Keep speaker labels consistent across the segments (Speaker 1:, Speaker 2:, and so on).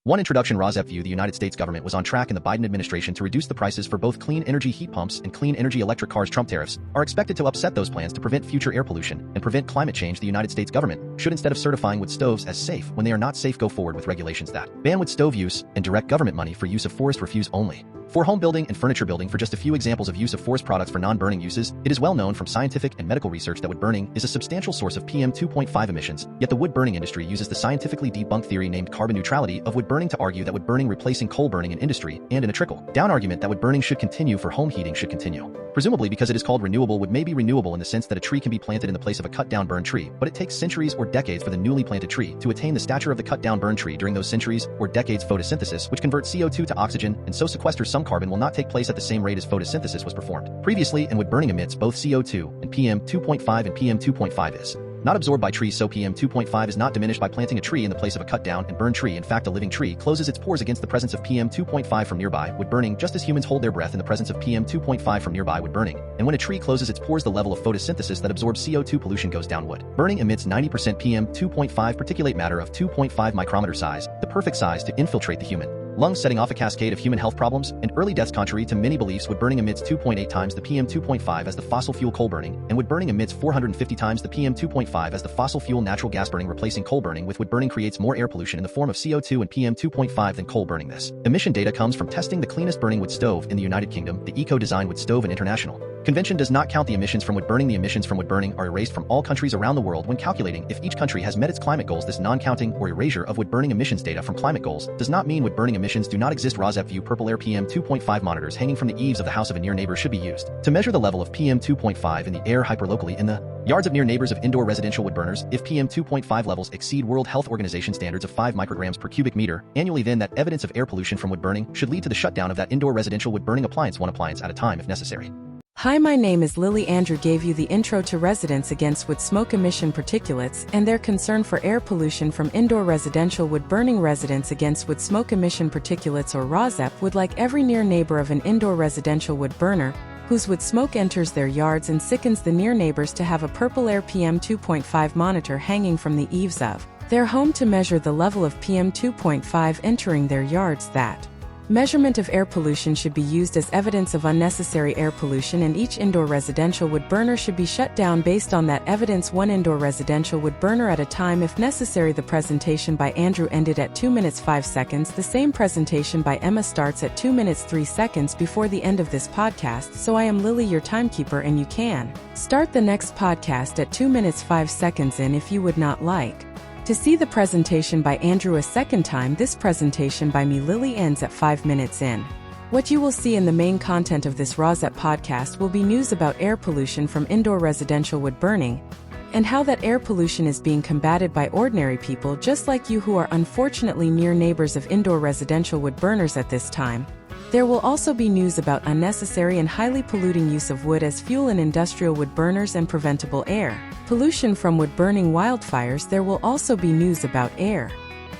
Speaker 1: 1. Introduction. RAWSEP View. The United States government was on track in the Biden administration to reduce the prices for both clean energy heat pumps and clean energy electric cars. Trump tariffs are expected to upset those plans to prevent future air pollution and prevent climate change. The United States government should, instead of certifying wood stoves as safe when they are not safe, go forward with regulations that ban wood stove use and direct government money for use of forest refuse only. For home building and furniture building. For just a few examples of use of forest products for non-burning uses, it is well known from scientific and medical research that wood burning is a substantial source of PM 2.5 emissions, yet the wood burning industry uses the scientifically debunked theory named carbon neutrality of wood burning to argue that wood burning replacing coal burning in industry and in a trickle-down argument that wood burning should continue for home heating should continue. Presumably because it is called renewable. Wood may be renewable in the sense that a tree can be planted in the place of a cut-down burned tree, but it takes centuries or decades for the newly planted tree to attain the stature of the cut-down burned tree. During those centuries or decades, photosynthesis, which converts CO2 to oxygen and so sequesters some carbon, will not take place at the same rate as photosynthesis was performed previously, and wood burning emits both CO2 and PM 2.5, and PM 2.5 is not absorbed by trees, so PM 2.5 is not diminished by planting a tree in the place of a cut-down and burned tree. In fact, a living tree closes its pores against the presence of PM 2.5 from nearby wood burning, just as humans hold their breath in the presence of PM 2.5 from nearby wood burning. And when a tree closes its pores, the level of photosynthesis that absorbs CO2 pollution goes down. Wood burning emits 90% PM 2.5 particulate matter of 2.5 micrometer size, the perfect size to infiltrate the human lungs, setting off a cascade of human health problems and early deaths. Contrary to many beliefs, wood burning emits 2.8 times the PM 2.5 as the fossil fuel coal burning, and wood burning emits 450 times the PM 2.5 as the fossil fuel natural gas burning. Replacing coal burning with wood burning creates more air pollution in the form of CO2 and PM 2.5 than coal burning. This emission data comes from testing the cleanest burning wood stove in the United Kingdom, the Eco-Design Wood Stove, and International Convention does not count the emissions from wood burning. The emissions from wood burning are erased from all countries around the world when calculating if each country has met its climate goals. This non-counting or erasure of wood burning emissions data from climate goals does not mean wood burning emissions do not exist. RAWSEP View PurpleAir PM 2.5 monitors hanging from the eaves of the house of a near neighbor should be used to measure the level of PM 2.5 in the air hyperlocally in the yards of near neighbors of indoor residential wood burners. If PM 2.5 levels exceed World Health Organization standards of 5 micrograms per cubic meter annually, then that evidence of air pollution from wood burning should lead to the shutdown of that indoor residential wood burning appliance, one appliance at a time if necessary.
Speaker 2: Hi, my name is Lily. Andrew gave you the intro to Residents Against Wood Smoke Emission Particulates and their concern for air pollution from indoor residential wood burning. Residents Against Wood Smoke Emission Particulates, or RAWSEP, would like every near neighbor of an indoor residential wood burner whose wood smoke enters their yards and sickens the near neighbors to have a PurpleAir PM 2.5 monitor hanging from the eaves of their home to measure the level of PM 2.5 entering their yards. That measurement of air pollution should be used as evidence of unnecessary air pollution, and each indoor residential wood burner should be shut down based on that evidence, one indoor residential wood burner at a time if necessary. The presentation by Andrew ended at 2 minutes 5 seconds. The same presentation by Emma starts at 2 minutes 3 seconds before the end of this podcast. So I am Lily, your timekeeper, and you can start the next podcast at 2 minutes 5 seconds in if you would not like to see the presentation by Andrew a second time. This presentation by me, Lily, ends at 5 minutes in. What you will see in the main content of this RAWSEP podcast will be news about air pollution from indoor residential wood burning and how that air pollution is being combated by ordinary people just like you who are unfortunately near neighbors of indoor residential wood burners at this time. There will also be news about unnecessary and highly polluting use of wood as fuel in industrial wood burners and preventable air pollution from wood burning. Wildfires. There will also be news about air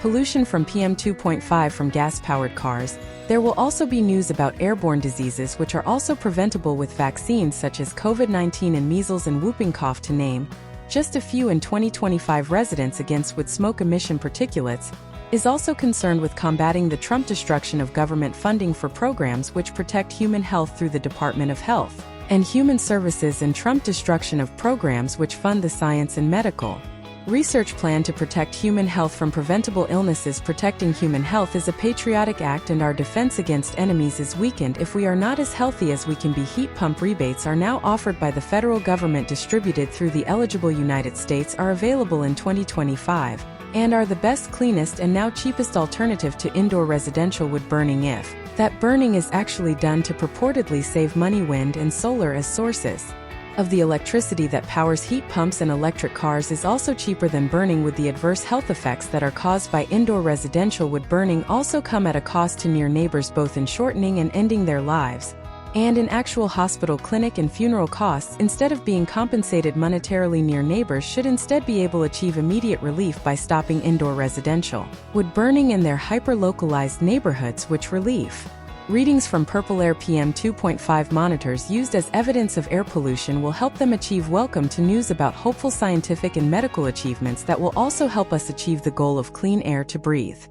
Speaker 2: pollution from PM 2.5 from gas-powered cars. There will also be news about airborne diseases which are also preventable with vaccines such as COVID-19 and measles and whooping cough, to name just a few. In 2025, Residents Against Wood Smoke Emission Particulates is also concerned with combating the Trump destruction of government funding for programs which protect human health through the Department of Health and Human Services, and Trump destruction of programs which fund the science and medical research plan to protect human health from preventable illnesses. Protecting human health is a patriotic act, and our defense against enemies is weakened if we are not as healthy as we can be. Heat pump rebates are now offered by the federal government, distributed through the eligible United States, are available in 2025, and are the best, cleanest, and now cheapest alternative to indoor residential wood burning if that burning is actually done to purportedly save money. Wind and solar as sources of the electricity that powers heat pumps and electric cars is also cheaper than burning wood. The adverse health effects that are caused by indoor residential wood burning also come at a cost to near neighbors, both in shortening and ending their lives, and in actual hospital, clinic, and funeral costs. Instead of being compensated monetarily, near neighbors should instead be able to achieve immediate relief by stopping indoor residential wood burning in their hyper-localized neighborhoods, which relief readings from PurpleAir PM 2.5 monitors used as evidence of air pollution will help them achieve. Welcome to news about hopeful scientific and medical achievements that will also help us achieve the goal of clean air to breathe.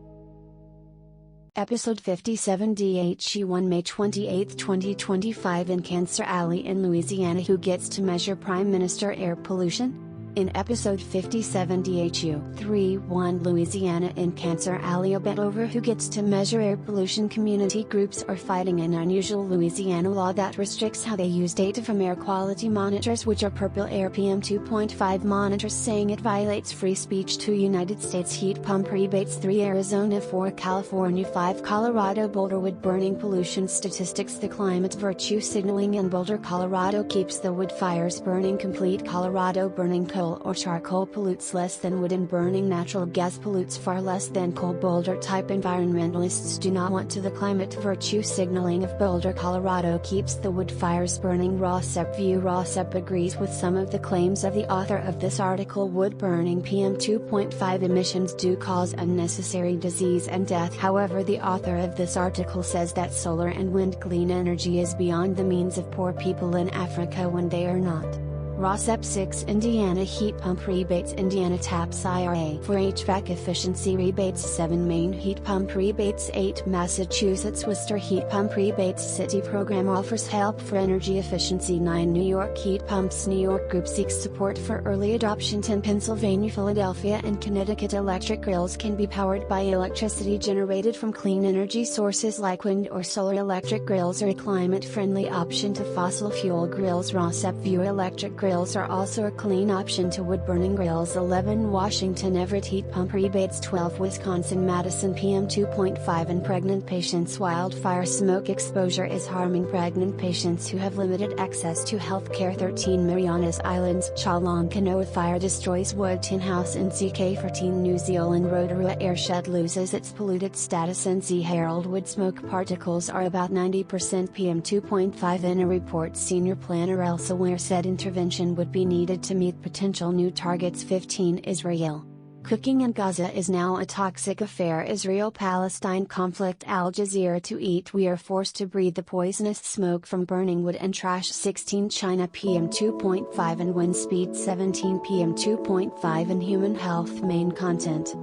Speaker 3: Episode 57 DHE1 May 28, 2025 in Cancer Alley in Louisiana. Who gets to measure Prime Minister air pollution? In episode 57 DHU 3-1 Louisiana in Cancer Alley, a bet over who gets to measure air pollution. Community groups are fighting an unusual Louisiana law that restricts how they use data from air quality monitors, which are PurpleAir PM 2.5 monitors, saying it violates free speech. 2 United States heat pump rebates, 3 Arizona, 4 California, 5 Colorado Boulder Wood burning pollution statistics. The climate virtue signaling in Boulder, Colorado keeps the wood fires burning complete. Colorado burning coal or charcoal pollutes less than wood, and burning natural gas pollutes far less than coal. Boulder type environmentalists do not want to. The climate virtue signaling of Boulder, Colorado keeps the wood fires burning. RAWSEP View RAWSEP agrees with some of the claims of the author of this article. Wood burning PM 2.5 emissions do cause unnecessary disease and death. However, the author of this article says that solar and wind clean energy is beyond the means of poor people in Africa when they are not. RAWSEP 6 Indiana heat pump rebates, Indiana Taps IRA for HVAC efficiency rebates, 7 Maine Heat pump rebates, 8 Massachusetts Worcester Heat pump rebates. City program offers help for energy efficiency, 9 New York heat pumps. New York group seeks support for early adoption. 10 Pennsylvania, Philadelphia and Connecticut electric grills can be powered by electricity generated from clean energy sources like wind or solar. Electric grills are a climate-friendly option to fossil fuel grills. RAWSEP View Electric grills are also a clean option to wood-burning grills. 11 Washington Everett Heat pump rebates, 12 Wisconsin Madison PM 2.5 and pregnant patients. Wildfire smoke exposure is harming pregnant patients who have limited access to health care. 13 Marianas Islands, Chalan Kanoa fire destroys wood tin house in CK. 14 New Zealand Rotorua airshed loses its polluted status. NZ Herald Wood smoke particles are about 90% PM 2.5 in a report. Senior planner Elsa Weir said intervention would be needed to meet potential new targets. 15 Israel. Cooking in Gaza is now a toxic affair. Israel Palestine conflict. Al Jazeera To eat. We are forced to breathe the poisonous smoke from burning wood and trash. 16 China PM 2.5 and wind speed. 17 PM 2.5 and human health. Main content.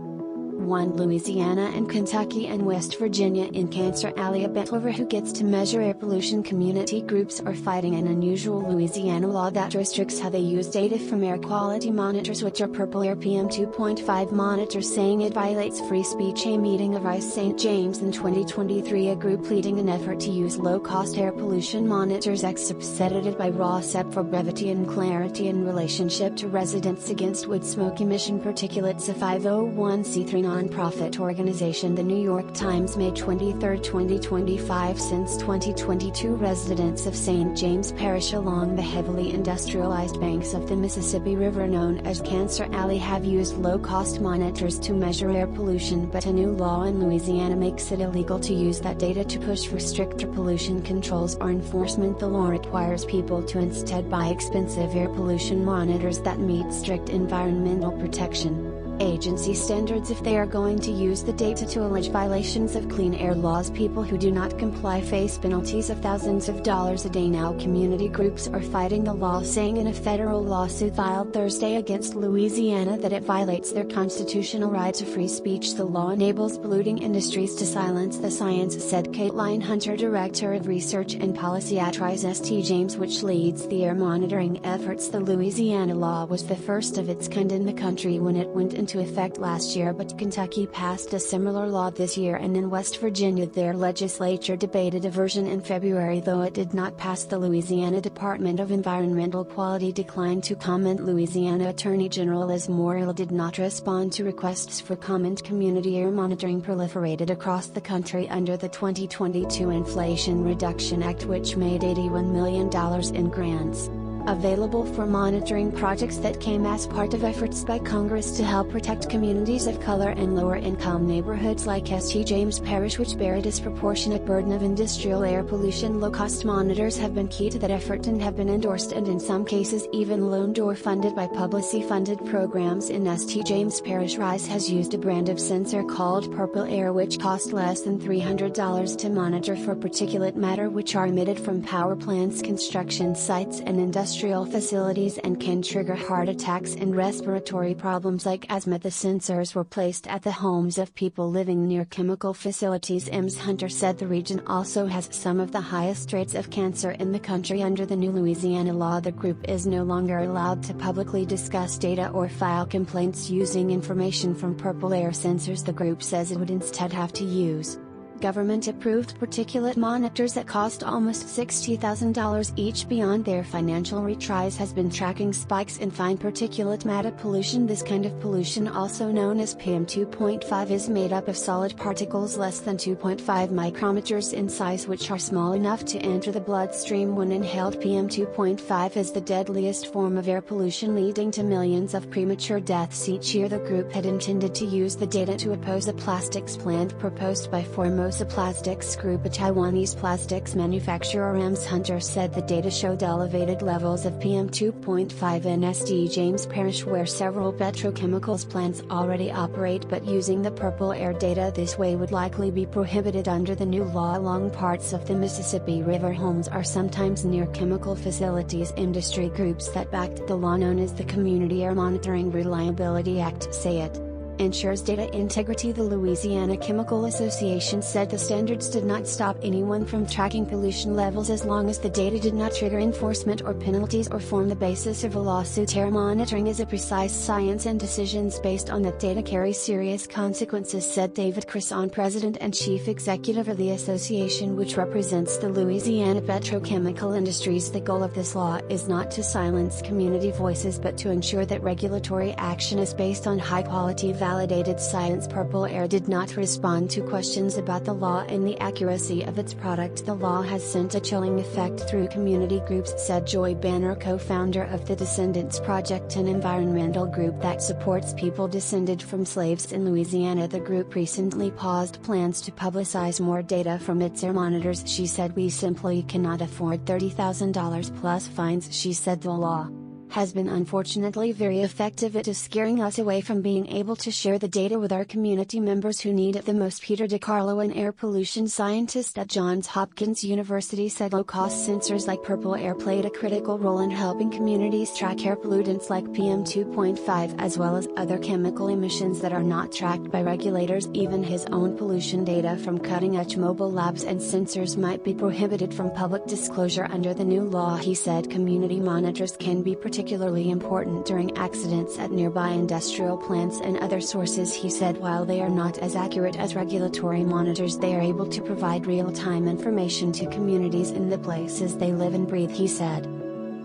Speaker 3: 1 Louisiana and Kentucky and West Virginia in Cancer Alley, a bet over who gets to measure air pollution. Community groups are fighting an unusual Louisiana law that restricts how they use data from air quality monitors, which are PurpleAir PM 2.5 monitors, saying it violates free speech. A meeting of ICE St. James in 2023, a group leading an effort to use low-cost air pollution monitors. Excerpts edited by RAWSEP for brevity and clarity in relationship to residents against wood smoke emission particulates. A 501c3 non-profit organization. The New York Times, May 23, 2025. Since 2022, residents of St. James Parish along the heavily industrialized banks of the Mississippi River known as Cancer Alley have used low-cost monitors to measure air pollution, but a new law in Louisiana makes it illegal to use that data to push for stricter pollution controls or enforcement. The law requires people to instead buy expensive air pollution monitors that meet strict environmental protection agency standards if they are going to use the data to allege violations of clean air laws. People who do not comply face penalties of thousands of dollars a day. Now community groups are fighting the law, saying in a federal lawsuit filed Thursday against Louisiana that it violates their constitutional right to free speech. The law enables polluting industries to silence the science, said Caitlin Hunter, Director of Research and Policy at St. James, which leads the air monitoring efforts. The Louisiana law was the first of its kind in the country when it went into effect last year, but Kentucky passed a similar law this year, and in West Virginia their legislature debated a version in February, though it did not pass. The Louisiana Department of Environmental Quality declined to comment. Louisiana Attorney General Liz Morrill did not respond to requests for comment. Community air monitoring proliferated across the country under the 2022 Inflation Reduction Act, which made $81 million in grants available for monitoring projects that came as part of efforts by Congress to help protect communities of color and lower-income neighborhoods like St. James Parish, which bear a disproportionate burden of industrial air pollution. Low-cost monitors have been key to that effort and have been endorsed and in some cases even loaned or funded by publicly funded programs in St. James Parish. RISE has used a brand of sensor called PurpleAir, which cost less than $300 to monitor for particulate matter which are emitted from power plants, construction sites and industrial industrial facilities and can trigger heart attacks and respiratory problems like asthma. The sensors were placed at the homes of people living near chemical facilities. Ms. Hunter said the region also has some of the highest rates of cancer in the country. Under the new Louisiana law, the group is no longer allowed to publicly discuss data or file complaints using information from PurpleAir sensors. The group says it would instead have to use government-approved particulate monitors that cost almost $60,000 each. Beyond their financial retries has been tracking spikes in fine particulate matter pollution. This kind of pollution, also known as PM 2.5, is made up of solid particles less than 2.5 micrometers in size, which are small enough to enter the bloodstream when inhaled. PM 2.5 is the deadliest form of air pollution, leading to millions of premature deaths each year. The group had intended to use the data to oppose a plastics plant proposed by Formosa Plastics Group, a Taiwanese plastics manufacturer. Ms. Hunter said the data showed elevated levels of PM 2.5 in SD James Parish, where several petrochemicals plants already operate, but using the PurpleAir data this way would likely be prohibited under the new law. Along parts of the Mississippi River, homes are sometimes near chemical facilities. Industry groups that backed the law, known as the Community Air Monitoring Reliability Act, say it ensures data integrity. The Louisiana Chemical Association said the standards did not stop anyone from tracking pollution levels as long as the data did not trigger enforcement or penalties or form the basis of a lawsuit. Air monitoring is a precise science, and decisions based on that data carry serious consequences, said David Crisson, president and chief executive of the association, which represents the Louisiana petrochemical industries. The goal of this law is not to silence community voices but to ensure that regulatory action is based on high-quality validated science. PurpleAir did not respond to questions about the law and the accuracy of its product. The law has sent a chilling effect through community groups, said Joy Banner, co-founder of the Descendants Project, an environmental group that supports people descended from slaves in Louisiana. The group recently paused plans to publicize more data from its air monitors. She said, "We simply cannot afford $30,000 plus fines." She said the law has been unfortunately very effective. It is scaring us away from being able to share the data with our community members who need it the most. Peter DiCarlo, an air pollution scientist at Johns Hopkins University, said low-cost sensors like PurpleAir played a critical role in helping communities track air pollutants like PM 2.5 as well as other chemical emissions that are not tracked by regulators. Even his own pollution data from cutting-edge mobile labs and sensors might be prohibited from public disclosure under the new law. He said community monitors can be particularly important during accidents at nearby industrial plants and other sources. He said while they are not as accurate as regulatory monitors, they are able to provide real-time information to communities in the places they live and breathe. He said.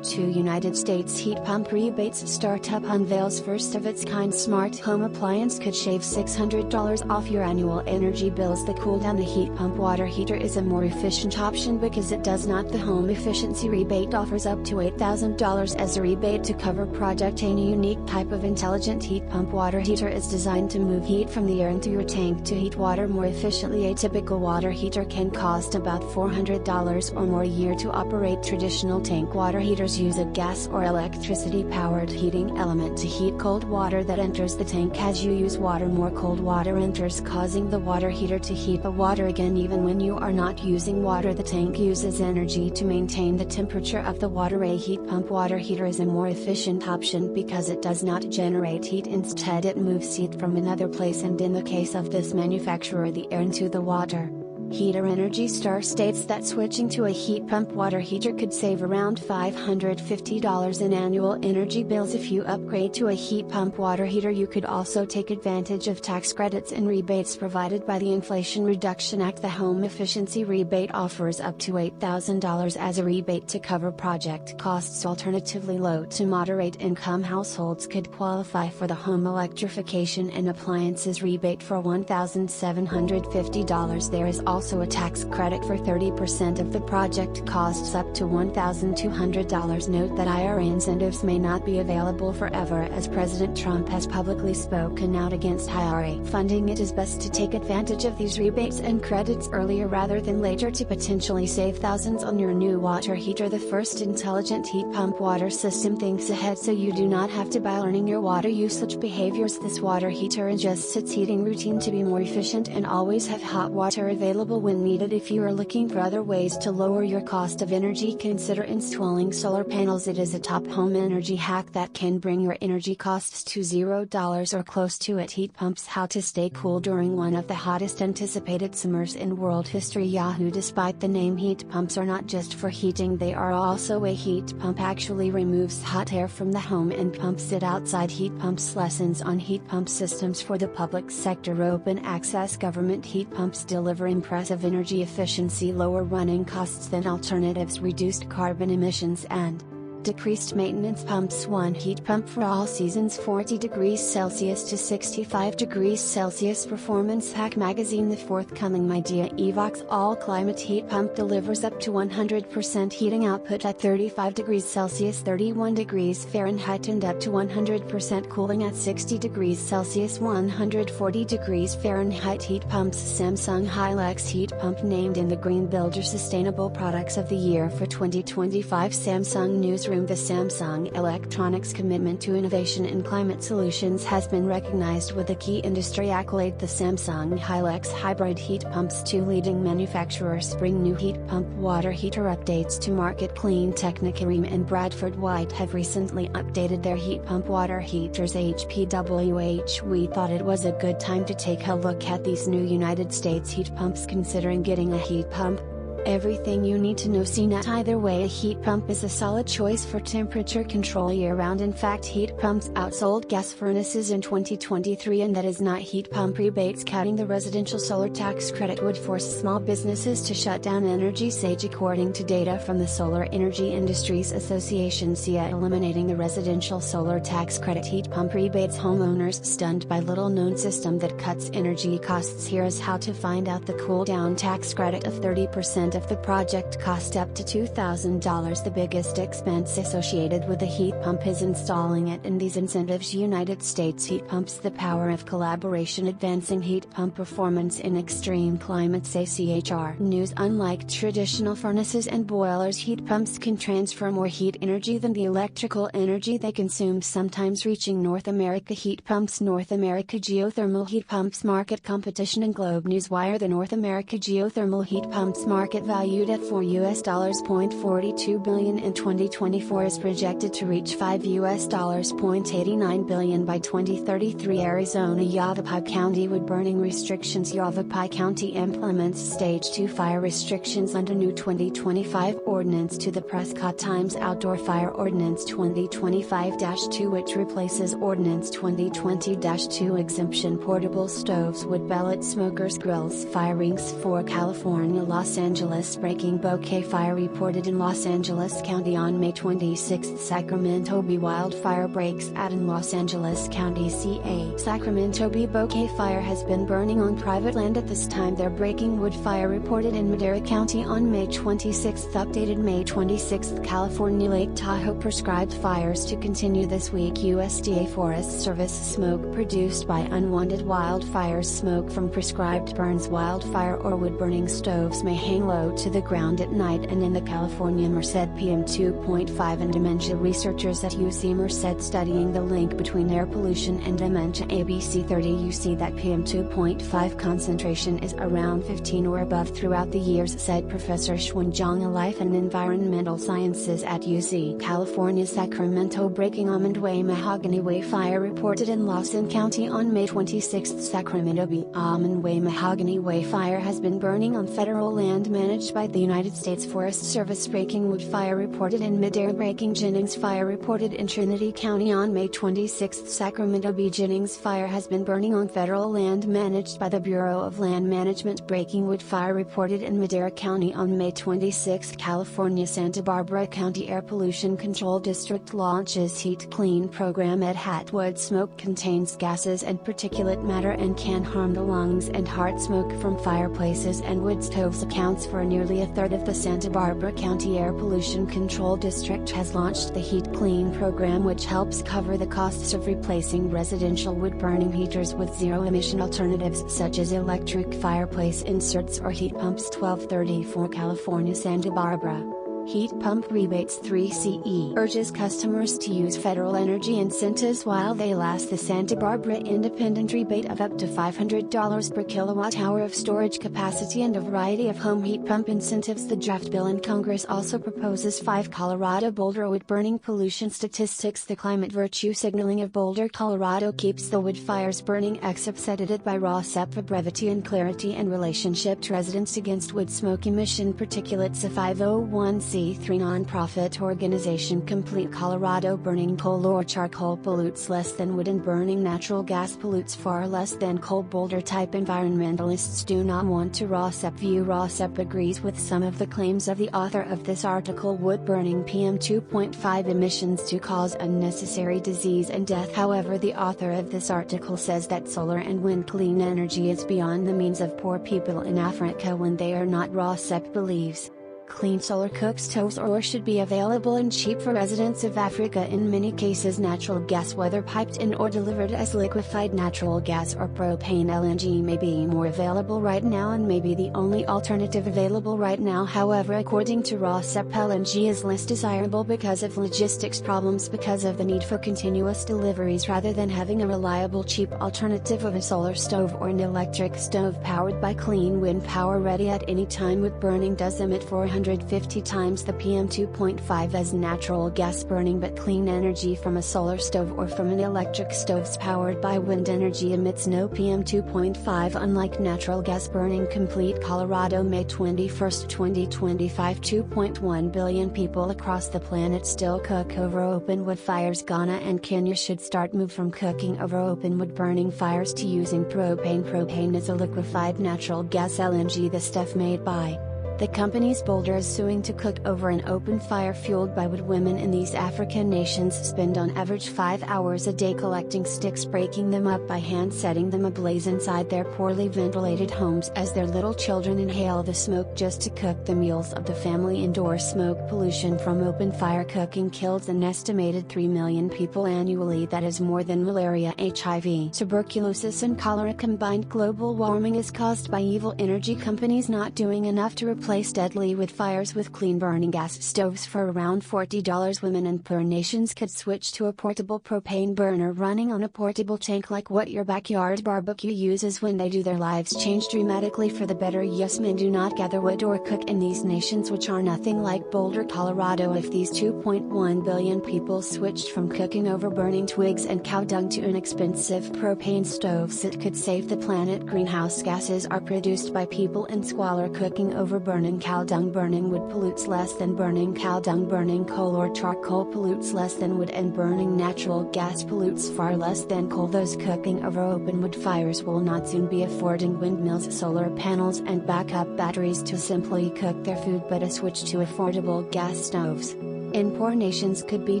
Speaker 3: 2 United States heat pump rebates. Startup unveils first-of-its-kind smart home appliance could shave $600 off your annual energy bills. The cool down the heat pump water heater is a more efficient option because it does not. The home efficiency rebate offers up to $8,000 as a rebate to cover project. A unique type of intelligent heat pump water heater is designed to move heat from the air into your tank to heat water more efficiently. A typical water heater can cost about $400 or more a year to operate. Traditional tank water heaters use a gas or electricity powered heating element to heat cold water that enters the tank. As you use water, more cold water enters, causing the water heater to heat the water again. Even when you are not using water, the tank uses energy to maintain the temperature of the water. A heat pump water heater is a more efficient option because it does not generate heat. Instead, it moves heat from another place, and in the case of this manufacturer, the air into the water. Heater Energy Star states that switching to a heat pump water heater could save around $550 in annual energy bills. If you upgrade to a heat pump water heater, you could also take advantage of tax credits and rebates provided by the Inflation Reduction Act. The home efficiency rebate offers up to $8,000 as a rebate to cover project costs. Alternatively, low to moderate income households could qualify for the home electrification and appliances rebate for $1,750. There is also a tax credit for 30% of the project costs up to $1,200. Note that IRA incentives may not be available forever, as President Trump has publicly spoken out against IRA funding. It is best to take advantage of these rebates and credits earlier rather than later to potentially save thousands on your new water heater. The first intelligent heat pump water system thinks ahead so you do not have to by learning your water usage behaviors. This water heater adjusts its heating routine to be more efficient and always have hot water available flexible when needed. If you are looking for other ways to lower your cost of energy, consider installing solar panels. It is a top home energy hack that can bring your energy costs to $0 or close to it. Heat pumps: how to stay cool during one of the hottest anticipated summers in world history. Yahoo! Despite the name, heat pumps are not just for heating, they are also a heat pump actually removes hot air from the home and pumps it outside. Heat pumps: lessons on heat pump systems for the public sector. Open access government heat pumps deliver impressive energy efficiency, lower running costs than alternatives, reduced carbon emissions, and decreased maintenance. Pumps: one heat pump for all seasons, 40 degrees Celsius to 65 degrees Celsius. Performance hack magazine. The forthcoming Midea Evox all climate heat pump delivers up to 100% heating output at 35 degrees Celsius, 31 degrees Fahrenheit, and up to 100% cooling at 60 degrees Celsius, 140 degrees Fahrenheit. Heat pumps: Samsung Hilux heat pump, named in the Green Builder Sustainable Products of the Year for 2025. Samsung Newsroom. The Samsung Electronics commitment to innovation in climate solutions has been recognized with a key industry accolade. The Samsung Hilux hybrid heat pumps. Two leading manufacturers bring new heat pump water heater updates to market. Clean Technica and Bradford White have recently updated their heat pump water heaters. HPWH: we thought it was a good time to take a look at these new United States heat pumps. Considering getting a heat pump? Everything you need to know. CNET. Either way, a heat pump is a solid choice for temperature control year-round. In fact, heat pumps outsold gas furnaces in 2023, and that is not heat pump rebates. Cutting the residential solar tax credit would force small businesses to shut down energy sage, according to data from the Solar Energy Industries Association. SEA. Eliminating the residential solar tax credit heat pump rebates homeowners stunned by little-known system that cuts energy costs. Here is how to find out. The cool-down tax credit of 30% of the project cost up to $2,000. The biggest expense associated with a heat pump is installing it, and these incentives. United States heat pumps: the power of collaboration, advancing heat pump performance in extreme climates. ACHR News. Unlike traditional furnaces and boilers, heat pumps can transfer more heat energy than the electrical energy they consume, sometimes reaching North America. Heat pumps: North America geothermal heat pumps market competition. And Globe News Wire. The North America geothermal heat pumps market, valued at $4.42 billion in 2024, is projected to reach $5.89 billion by 2033. Arizona. Yavapai County wood burning restrictions. Yavapai County implements Stage 2 fire restrictions under new 2025 ordinance to the Prescott Times Outdoor Fire Ordinance 2025-2, which replaces Ordinance 2020-2. Exemption: portable stoves, wood pellet smokers, grills, fire rings. For California. Los Angeles. Breaking bouquet fire reported in Los Angeles County on May 26. Sacramento Bee wildfire breaks out in Los Angeles County, CA. Sacramento Bee bouquet fire has been burning on private land at this time. Their breaking wood fire reported in Madera County on May 26. Updated May 26. California. Lake Tahoe prescribed fires to continue this week. USDA Forest Service. Smoke produced by unwanted wildfires. Smoke from prescribed burns, wildfire, or wood burning stoves may hang low to the ground at night and in the California Merced PM 2.5 and dementia. Researchers at UC Merced studying the link between air pollution and dementia. ABC 30. You see that PM 2.5 concentration is around 15 or above throughout the years, said Professor Xuanzhang, a life and environmental sciences at UC California. Sacramento. Breaking Almond Way Mahogany Way fire reported in Lawson County on May 26. Sacramento Bee Almond Way Mahogany Way fire has been burning on federal land managed by the United States Forest Service. Breaking wood fire reported in Madera. Breaking Jennings fire reported in Trinity County on May 26. Sacramento Bee Jennings fire has been burning on federal land managed by the Bureau of Land Management. Breaking wood fire reported in Madera County on May 26. California. Santa Barbara County Air Pollution Control District launches Heat Clean program at Hatwood. Smoke contains gases and particulate matter and can harm the lungs and heart. Smoke from fireplaces and wood stoves accounts for nearly a third of the Santa Barbara County Air Pollution Control District has launched the Heat Clean program, which helps cover the costs of replacing residential wood-burning heaters with zero-emission alternatives such as electric fireplace inserts or heat pumps. 1234 California. Santa Barbara. Heat Pump Rebates 3CE urges customers to use federal energy incentives while they last. The Santa Barbara Independent rebate of up to $500 per kilowatt-hour of storage capacity and a variety of home heat pump incentives. The draft bill in Congress also proposes 5 Colorado Boulder Wood burning pollution statistics. The climate virtue signaling of Boulder, Colorado keeps the wood fires burning. Excerpts edited by RAWSEP for brevity and clarity and relationship to residents against wood smoke emission particulates. A 501c3 nonprofit organization. Complete Colorado burning coal or charcoal pollutes less than wood and burning natural gas pollutes far less than coal. Boulder type environmentalists do not want to RAWSEP View RAWSEP agrees with some of the claims of the author of this article. Wood burning PM 2.5 emissions to cause unnecessary disease and death. However, the author of this article says that solar and wind clean energy is beyond the means of poor people in Africa when they are not. RAWSEP believes clean solar cook stoves or should be available and cheap for residents of Africa. In many cases, natural gas, whether piped in or delivered as liquefied natural gas or propane LNG, may be more available right now and may be the only alternative available right now. However, according to RAWSEP, LNG is less desirable because of logistics problems, because of the need for continuous deliveries rather than having a reliable cheap alternative of a solar stove or an electric stove powered by clean wind power ready at any time. Wood burning does emit 450 times the PM 2.5 as natural gas burning, but clean energy from a solar stove or from an electric stove powered by wind energy emits no PM 2.5, unlike natural gas burning. Complete Colorado, May 21, 2025. 2.1 billion people across the planet still cook over open wood fires. Ghana and Kenya should start move from cooking over open wood burning fires to using propane. Propane is a liquefied natural gas LNG, the stuff made by the company's Boulder is suing to cook over an open fire fueled by wood. Women in these African nations spend on average 5 hours a day collecting sticks, breaking them up by hand, setting them ablaze inside their poorly ventilated homes as their little children inhale the smoke just to cook the meals of the family. Indoor smoke pollution from open fire cooking kills an estimated 3 million people annually. That is more than malaria, HIV, tuberculosis and cholera combined. Global warming is caused by evil energy companies not doing enough to replace deadly wood fires with clean burning gas stoves for around $40. Women and poor nations could switch to a portable propane burner running on a portable tank, like what your backyard barbecue uses when they do. Their lives change dramatically for the better. Yes, men do not gather wood or cook in these nations, which are nothing like Boulder, Colorado. If these 2.1 billion people switched from cooking over burning twigs and cow dung to inexpensive propane stoves, it could save the planet. Greenhouse gases are produced by people in squalor. Cooking over burning cow dung. Burning wood pollutes less than burning cow dung. Burning coal or charcoal pollutes less than wood, and burning natural gas pollutes far less than coal. Those cooking over open wood fires will not soon be affording windmills, solar panels and backup batteries to simply cook their food, but a switch to affordable gas stoves in poor nations could be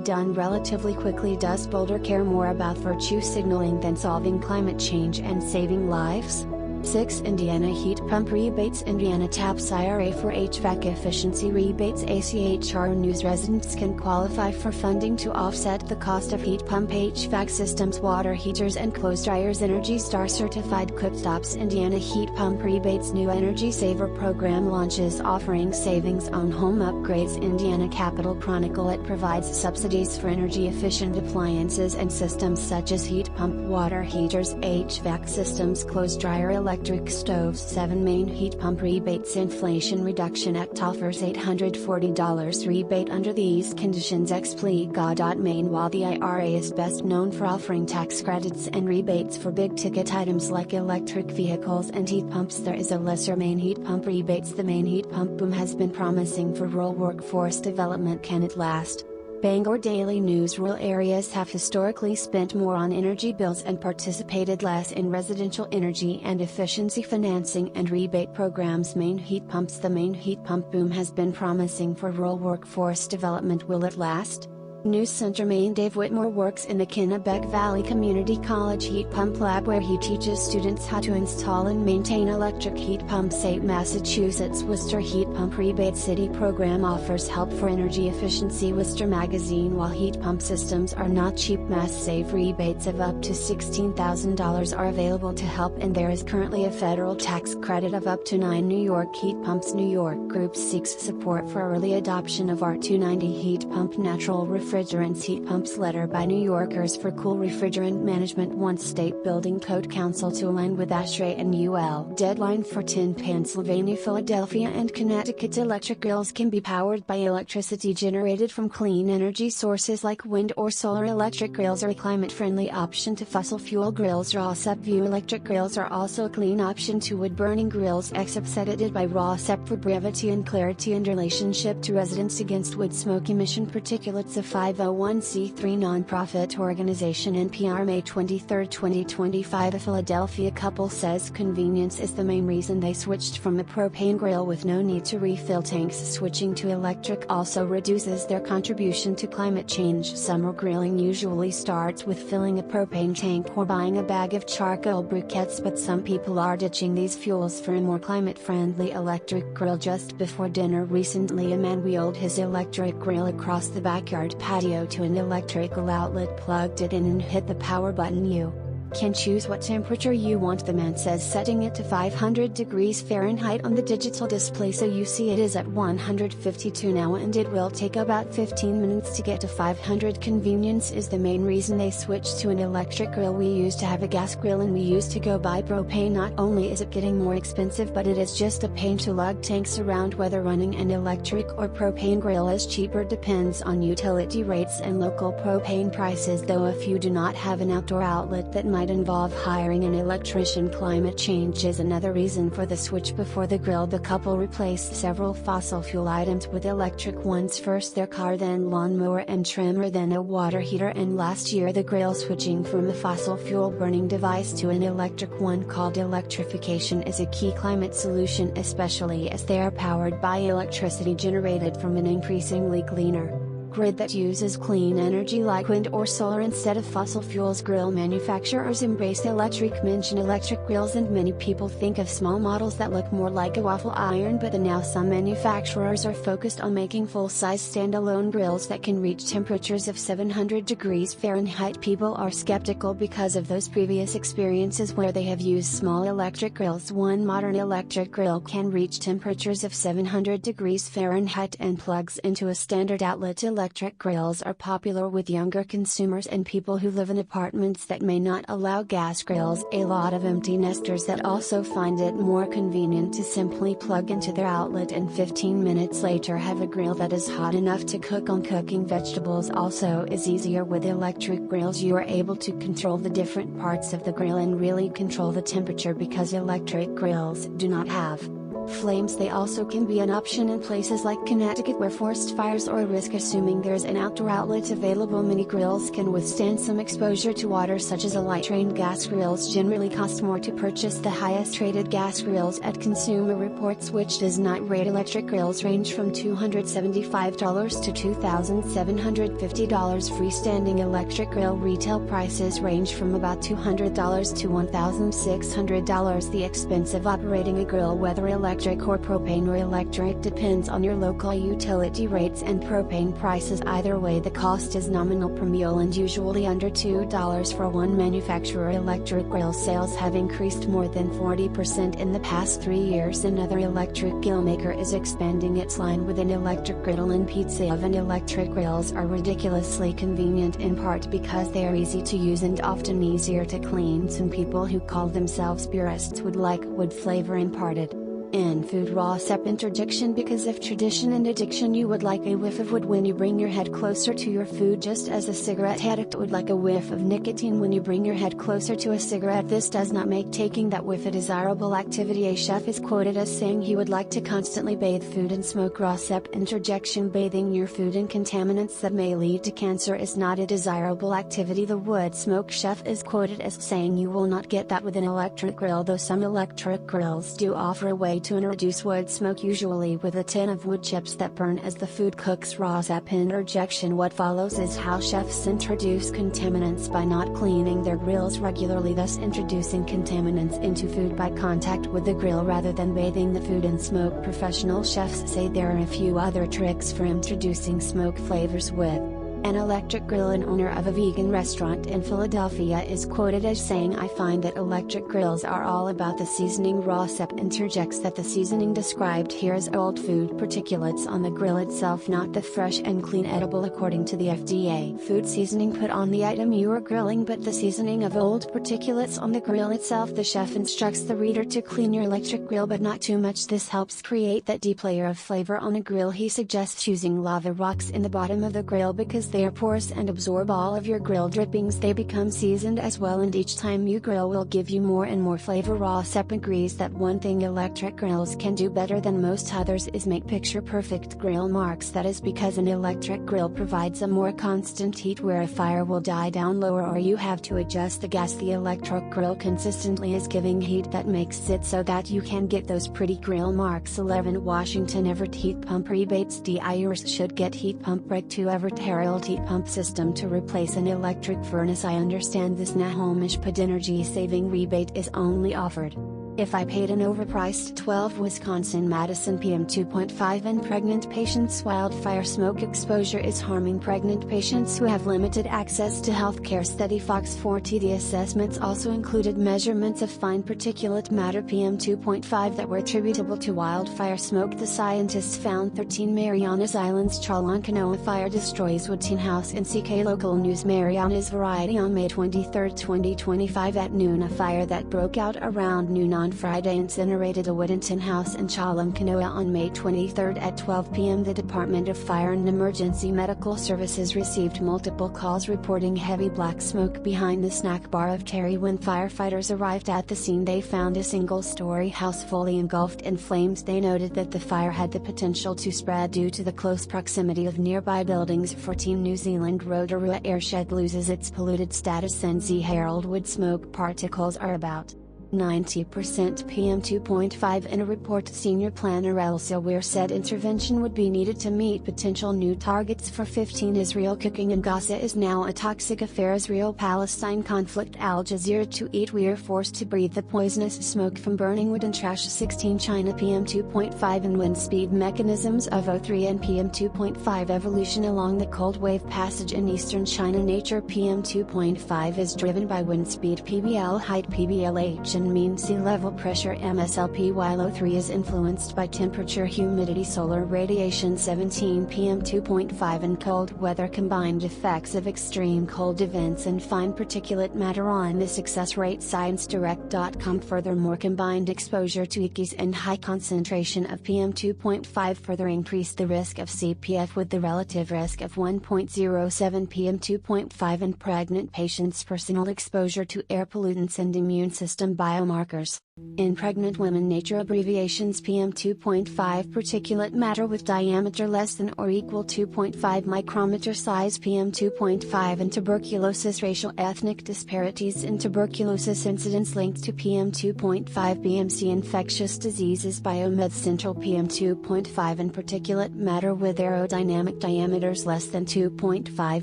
Speaker 3: done relatively quickly. Does Boulder care more about virtue signaling than solving climate change and saving lives? 6. Indiana Heat Pump Rebates. Indiana Taps IRA for HVAC Efficiency Rebates. ACHR News. Residents can qualify for funding to offset the cost of heat pump HVAC systems, water heaters and clothes dryers. Energy Star certified cooktops. Indiana Heat Pump Rebates. New Energy Saver program launches, offering savings on home upgrades. Indiana Capital Chronicle. It provides subsidies for energy efficient appliances and systems such as heat pump, water heaters, HVAC systems, clothes dryer, electric stoves. 7. Maine Heat Pump Rebates. Inflation Reduction Act offers $840 rebate under these conditions. Explica.Maine. While the IRA is best known for offering tax credits and rebates for big ticket items like electric vehicles and heat pumps, there is a lesser Maine Heat Pump Rebates. The Maine heat pump boom has been promising for rural workforce development. Can it last? Bangor Daily News. Rural areas have historically spent more on energy bills and participated less in residential energy and efficiency financing and rebate programs. Maine heat pumps. The Maine heat pump boom has been promising for rural workforce development. Will it last? News Center Maine Dave Whitmore works in the Kennebec Valley Community College Heat Pump Lab where he teaches students how to install and maintain electric heat pumps. Massachusetts Worcester Heat Pump Rebate City program offers help for energy efficiency. Worcester Magazine. While heat pump systems are not cheap, Mass Save rebates of up to $16,000 are available to help, and there is currently a federal tax credit of up to 9 New York heat pumps. New York Group seeks support for early adoption of R290 heat pump natural refrigerants heat pumps. Letter by New Yorkers for Cool Refrigerant Management wants State Building Code Council to align with ASHRAE and UL. Deadline for 10 Pennsylvania, Philadelphia and Connecticut's electric grills can be powered by electricity generated from clean energy sources like wind or solar. Electric grills are a climate-friendly option to fossil fuel grills. RAWSEP View electric grills are also a clean option to wood-burning grills. Excerpts edited by RAWSEP for brevity and clarity and relationship to residents against wood smoke emission particulates. A 501c3 nonprofit organization. NPR May 23, 2025. A Philadelphia couple says convenience is the main reason they switched from a propane grill with no need to refill tanks. Switching to electric also reduces their contribution to climate change. Summer grilling usually starts with filling a propane tank or buying a bag of charcoal briquettes, but some people are ditching these fuels for a more climate-friendly electric grill. Just before dinner recently, a man wheeled his electric grill across the backyard patio to an electrical outlet, plugged it in and hit the power button. You can choose what temperature you want, the man says, setting it to 500 degrees Fahrenheit on the digital display, so you see it is at 152 now, and it will take about 15 minutes to get to 500. Convenience is the main reason they switched to an electric grill. We used to have a gas grill and we used to go buy propane. Not only is it getting more expensive, but it is just a pain to lug tanks around. Whether running an electric or propane grill is cheaper depends on utility rates and local propane prices, though if you do not have an outdoor outlet that might involve hiring an electrician. Climate change is another reason for the switch. Before the grill, the couple replaced several fossil fuel items with electric ones. First their car, then lawnmower and trimmer, then a water heater, and last year the grill. Switching from a fossil fuel burning device to an electric one called electrification is a key climate solution, especially as they are powered by electricity generated from an increasingly cleaner grid that uses clean energy like wind or solar instead of fossil fuels. Grill manufacturers embrace electric. Mention electric grills and many people think of small models that look more like a waffle iron, but now some manufacturers are focused on making full-size standalone grills that can reach temperatures of 700 degrees Fahrenheit. People are skeptical because of those previous experiences where they have used small electric grills. One modern electric grill can reach temperatures of 700 degrees Fahrenheit and plugs into a standard outlet. Electric grills are popular with younger consumers and people who live in apartments that may not allow gas grills. A lot of empty nesters that also find it more convenient to simply plug into their outlet and 15 minutes later have a grill that is hot enough to cook on. Cooking vegetables also is easier with electric grills. You are able to control the different parts of the grill and really control the temperature because electric grills do not have flames. They also can be an option in places like Connecticut where forest fires are a risk, assuming there's an outdoor outlet available. Many grills can withstand some exposure to water, such as a light rain. Gas grills generally cost more to purchase. The highest rated gas grills at Consumer Reports, which does not rate electric grills, range from $275 to $2,750. Freestanding electric grill retail prices range from about $200 to $1,600. The expense of operating a grill, whether electric or propane or electric, depends on your local utility rates and propane prices. Either way, the cost is nominal per meal and usually under $2 for one manufacturer. Electric grill sales have increased more than 40% in the past 3 years. Another electric grill maker is expanding its line with an electric griddle and pizza oven. Electric grills are ridiculously convenient, in part because they are easy to use and often easier to clean. Some people who call themselves purists would like wood flavor imparted in food. RAWSEP interjection: because of tradition and addiction, you would like a whiff of wood when you bring your head closer to your food, just as a cigarette addict would like a whiff of nicotine when you bring your head closer to a cigarette. This does not make taking that whiff a desirable activity. A chef is quoted as saying he would like to constantly bathe food in smoke. RAWSEP interjection: bathing your food in contaminants that may lead to cancer is not a desirable activity. The wood smoke chef is quoted as saying you will not get that with an electric grill, though some electric grills do offer a way to introduce wood smoke, usually with a tin of wood chips that burn as the food cooks. RAWSEP interjection. What follows is how chefs introduce contaminants by not cleaning their grills regularly, thus introducing contaminants into food by contact with the grill rather than bathing the food in smoke. Professional chefs say there are a few other tricks for introducing smoke flavors with an electric grill. An owner of a vegan restaurant in Philadelphia is quoted as saying, "I find that electric grills are all about the seasoning." RAWSEP interjects that the seasoning described here is old food particulates on the grill itself, not the fresh and clean edible according to the FDA. Food seasoning put on the item you are grilling, but the seasoning of old particulates on the grill itself. The chef instructs the reader to clean your electric grill, but not too much. This helps create that deep layer of flavor on a grill. He suggests using lava rocks in the bottom of the grill because they are porous and absorb all of your grill drippings. They become seasoned as well, and each time you grill will give you more and more flavor. RAWSEP agrees that one thing electric grills can do better than most others is make picture-perfect grill marks. That is because an electric grill provides a more constant heat where a fire will die down lower or you have to adjust the gas. The electric grill consistently is giving heat that makes it so that you can get those pretty grill marks. 11 Washington Everett Heat Pump Rebates. DIRs should get heat pump reg to Everett Herald Heat Pump System to replace an electric furnace. I understand this now. Homish put energy saving rebate is only offered if I paid an overpriced 12 Wisconsin Madison PM 2.5 and pregnant patients. Wildfire smoke exposure is harming pregnant patients who have limited access to healthcare. Study Fox 40. The assessments also included measurements of fine particulate matter PM 2.5 that were attributable to wildfire smoke. The scientists found 13 Marianas Islands. Chalan Kanoa fire destroys wood tin house in CK. Local news. Marianas variety. On May 23, 2025 at noon, a fire that broke out around noon on Friday incinerated a wooden tin house in Chalan, Kanoa. On May 23 at 12 p.m. the Department of Fire and Emergency Medical Services received multiple calls reporting heavy black smoke behind the snack bar of Terry. When firefighters arrived at the scene, they found a single-story house fully engulfed in flames. They noted that the fire had the potential to spread due to the close proximity of nearby buildings. 14 New Zealand Rotorua airshed loses its polluted status. NZ Herald Wood. Smoke particles are about 90% PM 2.5 in a report. Senior planner Elsa Weir said intervention would be needed to meet potential new targets for 15. Israel cooking in Gaza is now a toxic affair. Israel Palestine conflict. Al Jazeera To eat. We are forced to breathe the poisonous smoke from burning wood and trash. 16 China PM 2.5 and wind speed mechanisms of O3 and PM 2.5 evolution along the cold wave passage in eastern China. Nature. PM 2.5 is driven by wind speed, PBL height, PBLH, and mean sea level pressure, MSLP, while O3 is influenced by temperature, humidity, solar radiation. 17 PM 2.5 and cold weather combined effects of extreme cold events and fine particulate matter on the success rate. ScienceDirect.com. Furthermore, combined exposure to ICIs and high concentration of PM 2.5 further increase the risk of CPF with the relative risk of 1.07 PM 2.5 in pregnant patients. Personal exposure to air pollutants and immune system biomarkers. In pregnant women. Nature. Abbreviations. PM 2.5 particulate matter with diameter less than or equal 2.5 micrometer size. PM 2.5 and tuberculosis. Racial ethnic disparities in tuberculosis incidence linked to PM 2.5. BMC. Infectious diseases. Biomed Central. PM 2.5 and particulate matter with aerodynamic diameters less than 2.5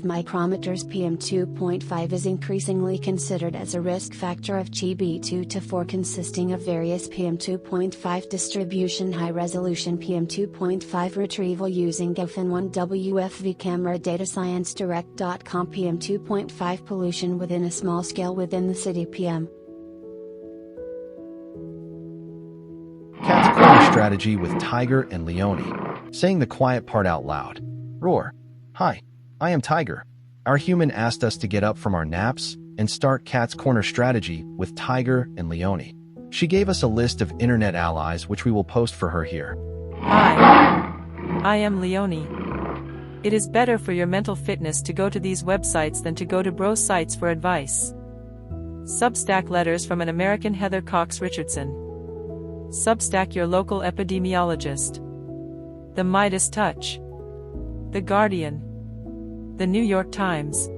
Speaker 3: micrometers. PM 2.5 is increasingly considered as a risk factor of GB2 to 4 consisting of various PM 2.5 distribution. High resolution PM 2.5 retrieval using GFN1 WFV camera data. ScienceDirect.com. PM 2.5 pollution within a small scale within the city. PM
Speaker 1: Cat's corner strategy with Tiger and Leone. Saying the quiet part out loud. Roar. Hi, I am Tiger. Our human asked us to get up from our naps and start Cat's corner strategy with Tiger and Leone. She gave us a list of internet allies which we will post for her here.
Speaker 4: Hi, I am Leone. It is better for your mental fitness to go to these websites than to go to bro sites for advice. Substack letters from an American Heather Cox Richardson. Substack your local epidemiologist. The Midas Touch. The Guardian. The New York Times.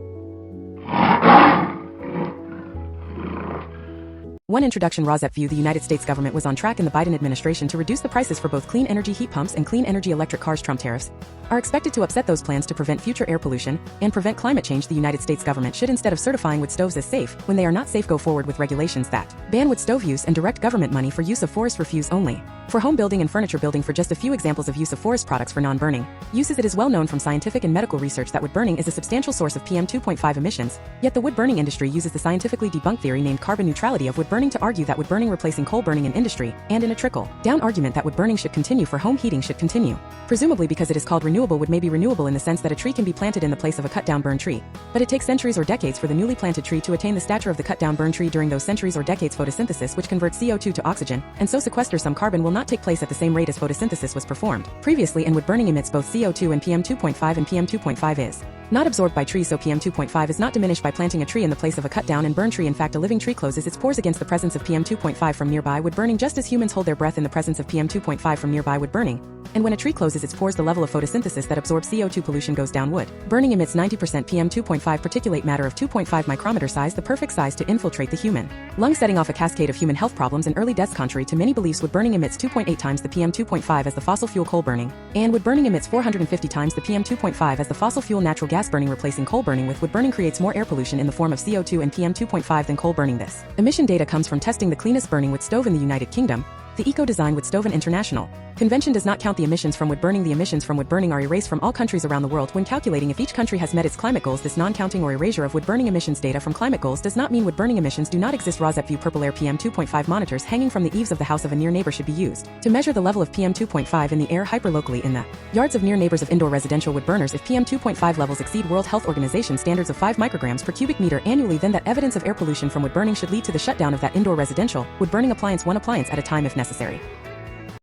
Speaker 2: 1. Introduction. RAWSEP View. The United States government was on track in the Biden administration to reduce the prices for both clean energy heat pumps and clean energy electric cars. Trump tariffs are expected to upset those plans to prevent future air pollution and prevent climate change. The United States government should, instead of certifying wood stoves as safe when they are not safe, go forward with regulations that ban wood stove use and direct government money for use of forest refuse only for home building and furniture building. For just a few examples of use of forest products for non-burning uses, it is well known from scientific and medical research that wood burning is a substantial source of PM 2.5 emissions, yet the wood burning industry uses the scientifically debunked theory named carbon neutrality of wood burning to argue that wood burning replacing coal burning in industry, and in a trickle-down argument that wood burning should continue for home heating should continue. Presumably because it is called renewable, wood may be renewable in the sense that a tree can be planted in the place of a cut-down burned tree, but it takes centuries or decades for the newly planted tree to attain the stature of the cut-down burned tree. During those centuries or decades, photosynthesis, which converts CO2 to oxygen, and so sequesters some carbon, will not take place at the same rate as photosynthesis was performed previously, and wood burning emits both CO2 and PM 2.5, and PM 2.5 is not absorbed by trees, so PM 2.5 is not diminished by planting a tree in the place of a cut-down and burned tree. In fact, a living tree closes its pores against the presence of PM 2.5 from nearby wood burning, just as humans hold their breath in the presence of PM 2.5 from nearby wood burning. And when a tree closes its pores, the level of photosynthesis that absorbs CO2 pollution goes down. Wood burning emits 90% PM 2.5 particulate matter of 2.5 micrometer size, the perfect size to infiltrate the human lung, setting off a cascade of human health problems and early deaths. Contrary to many beliefs, wood burning emits 2.8 times the PM 2.5 as the fossil fuel coal burning, and wood burning emits 450 times the PM 2.5 as the fossil fuel natural gas burning. Replacing coal burning with wood burning creates more air pollution in the form of CO2 and PM 2.5 than coal burning. This emission data comes from testing the cleanest burning wood stove in the United Kingdom, the Eco-Design Wood Stove. An international convention does not count the emissions from wood burning. The emissions from wood burning are erased from all countries around the world when calculating if each country has met its climate goals. This non-counting or erasure of wood burning emissions data from climate goals does not mean wood burning emissions do not exist. RAWSEP View PurpleAir PM 2.5 monitors hanging from the eaves of the house of a near neighbor should be used to measure the level of PM 2.5 in the air hyperlocally in the yards of near neighbors of indoor residential wood burners. If PM 2.5 levels exceed World Health Organization standards of 5 micrograms per cubic meter annually, then that evidence of air pollution from wood burning should lead to the shutdown of that indoor residential wood burning appliance, one appliance at a time if necessary.